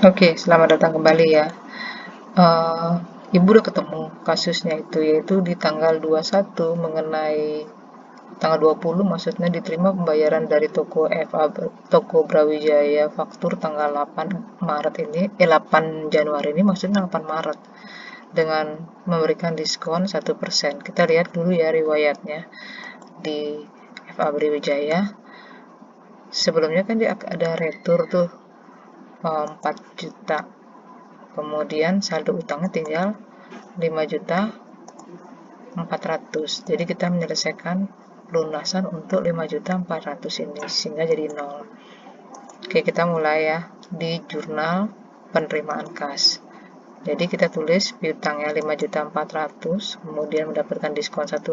Oke, selamat datang kembali ya. Eh, Ibu udah ketemu kasusnya itu, yaitu di tanggal 21 mengenai tanggal 20 maksudnya diterima pembayaran dari toko toko Brawijaya faktur tanggal 8 Maret ini, 8 Januari ini maksudnya 8 Maret dengan memberikan diskon 1%. Kita lihat dulu ya riwayatnya di FA Brawijaya. Sebelumnya kan dia ada retur tuh 4 juta. Kemudian saldo utangnya tinggal 5.400.000. Jadi kita menyelesaikan lunasan untuk 5.400.000 ini sehingga jadi 0. Oke, kita mulai ya di jurnal penerimaan kas. Jadi kita tulis piutangnya 5.400.000, kemudian mendapatkan diskon 1%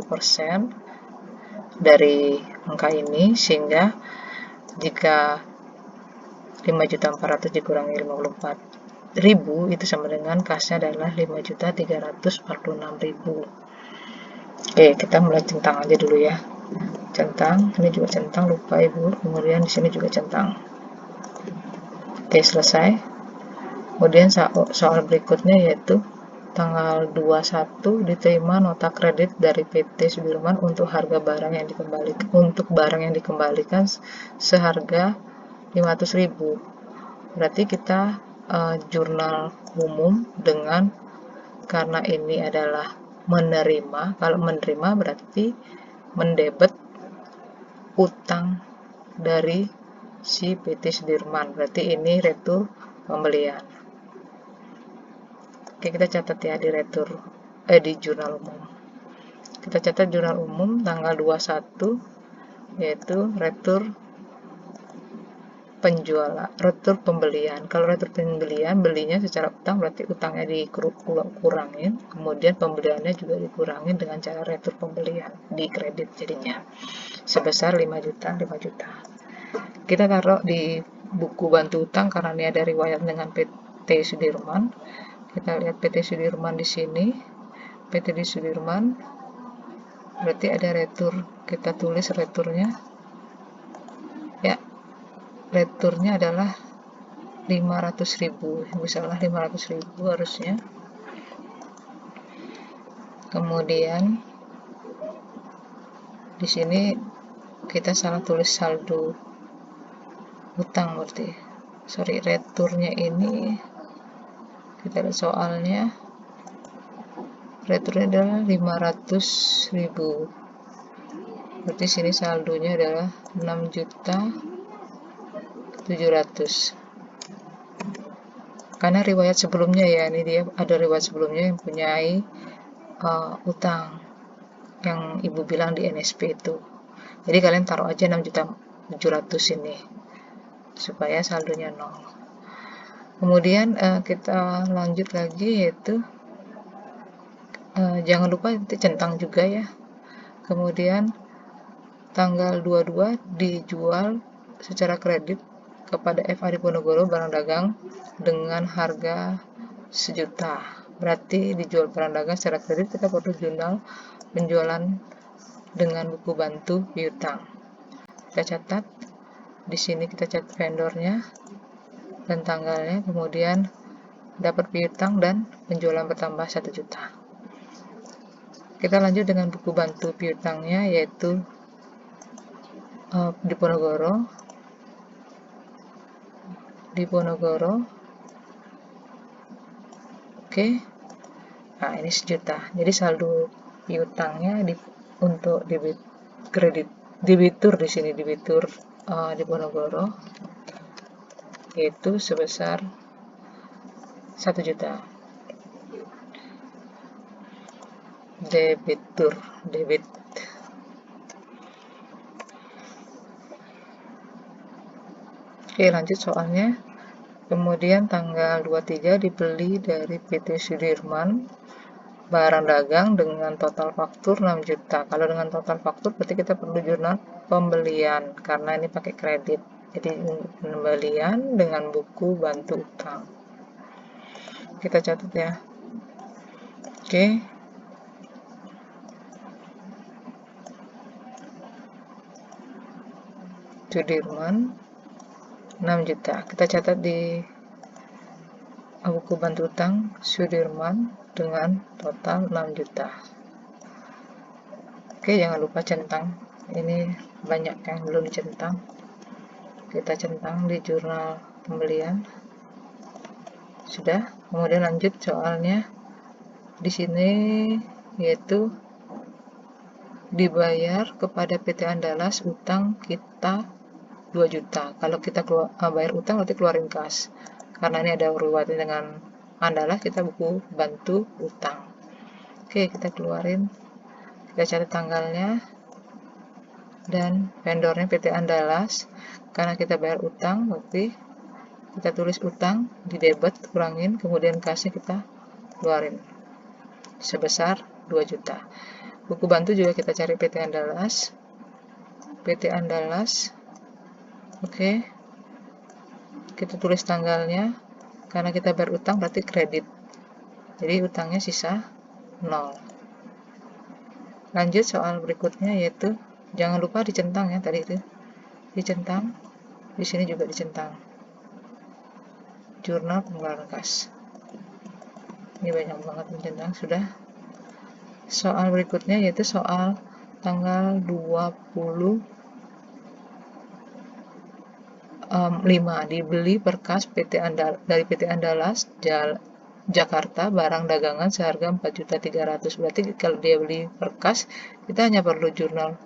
dari angka ini, sehingga jika 5.400.000 dikurangi 54.000 itu sama dengan kasnya adalah 5.346.000. Oke, kita mulai centang aja dulu ya. Centang, ini juga centang, lupa ibu. Kemudian di sini juga centang. Oke, selesai. Kemudian soal berikutnya yaitu tanggal 21 diterima nota kredit dari PT Sudirman untuk barang yang dikembalikan seharga 500.000. Berarti kita jurnal umum dengan, karena ini adalah menerima. Kalau menerima berarti mendebet utang dari si PT Sudirman, berarti ini retur pembelian. Oke, kita catat ya di di jurnal umum. Kita catat jurnal umum tanggal 21 yaitu retur retur pembelian. Kalau retur pembelian, belinya secara utang berarti utangnya dikurangin, kemudian pembeliannya juga dikurangin dengan cara retur pembelian, di kredit jadinya sebesar 5 juta. Kita taruh di buku bantu utang karena ini ada riwayat dengan PT Sudirman. Kita lihat PT Sudirman di sini. PT di Sudirman berarti ada retur, kita tulis returnya ya. Returnya adalah 500.000, misalnya 500.000 harusnya. Kemudian di sini kita salah tulis saldo utang, berarti returnya ini kita lihat soalnya, returnya adalah 500.000, berarti sini saldonya adalah 6.700.000. Karena riwayat sebelumnya ya, ini dia ada riwayat sebelumnya yang punyai utang yang ibu bilang di NSP itu. Jadi kalian taruh aja 6.700.000 ini supaya saldonya 0. Kemudian kita lanjut lagi, yaitu jangan lupa nanti centang juga ya. Kemudian tanggal 22 dijual secara kredit kepada FA Diponegoro barang dagang dengan harga 1 juta. Berarti dijual barang dagang secara kredit, kita perlu jurnal penjualan dengan buku bantu piutang. Kita catat di sini, kita catat vendornya dan tanggalnya, kemudian dapat piutang dan penjualan bertambah 1 juta. Kita lanjut dengan buku bantu piutangnya, yaitu Diponegoro. Oke. Nah, ini 1 juta. Jadi saldo piutangnya untuk debitur di sini, debitur Diponegoro yaitu sebesar 1 juta. Debit. Oke, lanjut soalnya. Kemudian tanggal 23 dibeli dari PT Sudirman barang dagang dengan total faktur 6 juta. Kalau dengan total faktur berarti kita perlu jurnal pembelian karena ini pakai kredit. Jadi pembelian dengan buku bantu utang. Kita catat ya. Oke. Sudirman 6 juta. Kita catat di buku bantu utang Sudirman dengan total 6 juta. Oke, jangan lupa centang. Ini banyak yang belum dicentang. Kita centang di jurnal pembelian. Sudah. Kemudian lanjut soalnya. Di sini yaitu dibayar kepada PT Andalas utang kita 2 juta. Kalau kita bayar utang berarti keluarin kas. Karena ini ada riwayatnya dengan Andalas, kita buku bantu utang. Oke, kita keluarin. Kita catat tanggalnya dan vendornya PT Andalas. Karena kita bayar utang, berarti kita tulis utang di debit, kurangin, kemudian kasnya kita keluarin sebesar 2 juta. Buku bantu juga kita cari PT Andalas. PT Andalas. Oke. Kita tulis tanggalnya. Karena kita bayar utang berarti kredit. Jadi utangnya sisa 0. Lanjut soal berikutnya yaitu jangan lupa dicentang ya tadi itu. Dicentang. Di sini juga dicentang. Jurnal pengeluaran kas. Ini banyak banget mencentang. Sudah. Soal berikutnya yaitu soal tanggal 25 dibeli berkas dari PT Andalas Jakarta barang dagangan seharga 4.300.000. Berarti kalau dia beli berkas, kita hanya perlu jurnal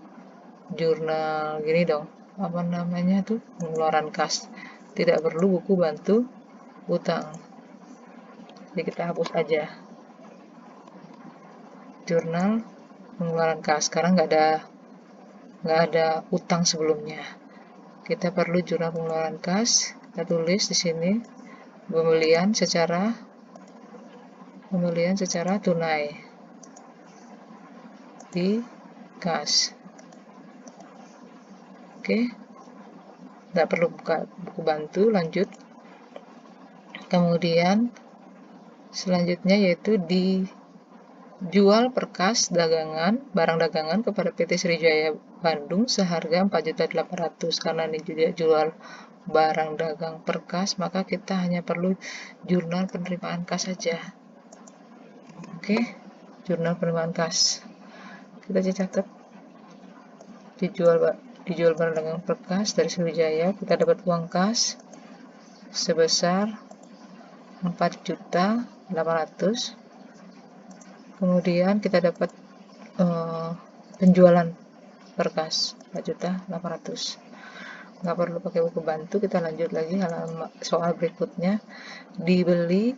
gini dong. Apa namanya tuh? Pengeluaran kas. Tidak perlu buku bantu utang. Jadi kita hapus aja. Jurnal pengeluaran kas. Sekarang nggak ada utang sebelumnya. Kita perlu jurnal pengeluaran kas. Kita tulis di sini pembelian secara tunai di kas. Oke, nggak perlu buka buku bantu. Lanjut. Kemudian selanjutnya yaitu dijual berkas barang dagangan kepada PT Sriwijaya Bandung seharga 4.800.000. Karena ini juga jual barang dagang berkas, maka kita hanya perlu jurnal penerimaan kas saja. Oke, jurnal penerimaan kas. Kita catat dijual barang dagang berkas dari Sriwijaya, kita dapat uang kas sebesar 4.800.000. Kemudian kita dapat penjualan berkas 4.800.000. Nggak perlu pakai buku bantu. Kita lanjut lagi soal berikutnya. Dibeli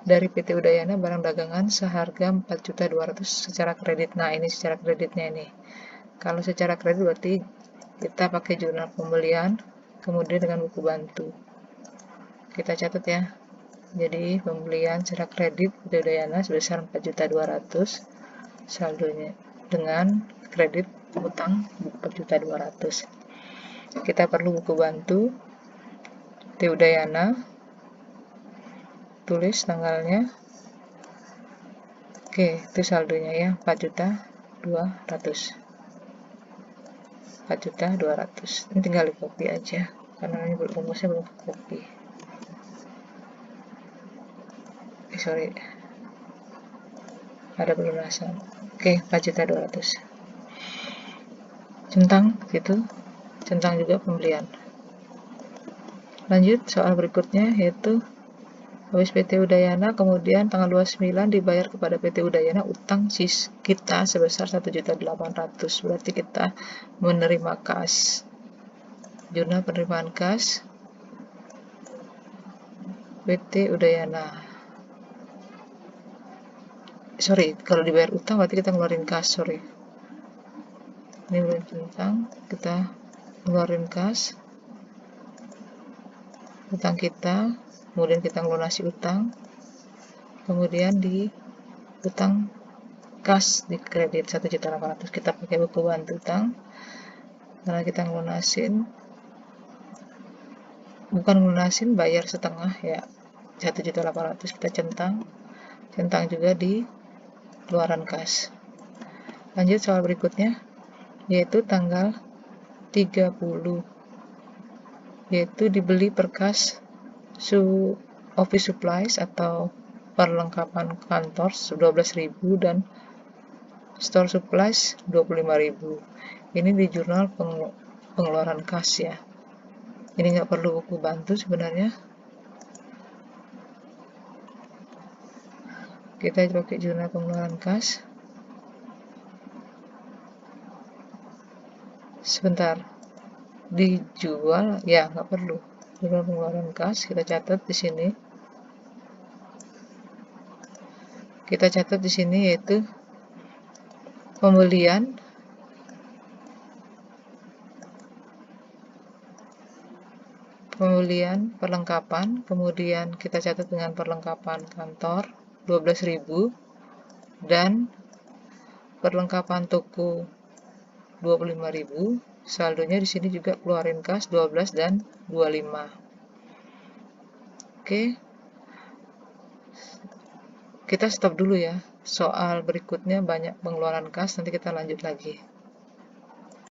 dari PT Udayana barang dagangan seharga 4.200.000 secara kredit. Nah, ini secara kreditnya ini. Kalau secara kredit berarti kita pakai jurnal pembelian kemudian dengan buku bantu. Kita catat ya. Jadi pembelian secara kredit PT Udayana sebesar 4.200.000 saldonya dengan kredit utang 4.200.000. Kita perlu buku bantu PT Udayana, tulis tanggalnya. Oke, itu saldonya ya 4.200.000. 4.200.000. Ini tinggal di copy aja karena ini rumusnya belum copy. Sorry, ada pelunasan. Oke, 4.200.000. Centang gitu. Centang juga pembelian. Lanjut soal berikutnya yaitu habis PT Udayana, kemudian tanggal 29 dibayar kepada PT Udayana utang kita sebesar 1.800.000. Berarti kita menerima kas. Jurnal penerimaan kas PT Udayana. Sorry, kalau dibayar utang berarti kita ngeluarin kas. Sorry. Ini belum centang. Kita ngeluarin kas utang kita, kemudian kita ngelunasi utang, kemudian di utang kas di kredit 1.800.000. Kita pakai buku bantu utang karena kita ngelunasin bayar setengah ya 1.800.000. kita centang juga di keluaran kas. Lanjut soal berikutnya yaitu tanggal 30 yaitu dibeli berkas office supplies atau perlengkapan kantor 12.000 dan store supplies 25.000. Ini di jurnal pengeluaran kas ya. Ini nggak perlu buku bantu sebenarnya. Kita pakai jurnal pengeluaran kas. Sebentar, dijual ya nggak perlu. Jurnal pengeluaran kas kita catat di sini. Kita catat di sini yaitu pembelian, perlengkapan, kemudian kita catat dengan perlengkapan kantor 12.000 dan perlengkapan toko 25.000. Saldonya di sini juga keluarin kas 12 dan 25. Oke. Kita stop dulu ya. Soal berikutnya banyak pengeluaran kas, nanti kita lanjut lagi.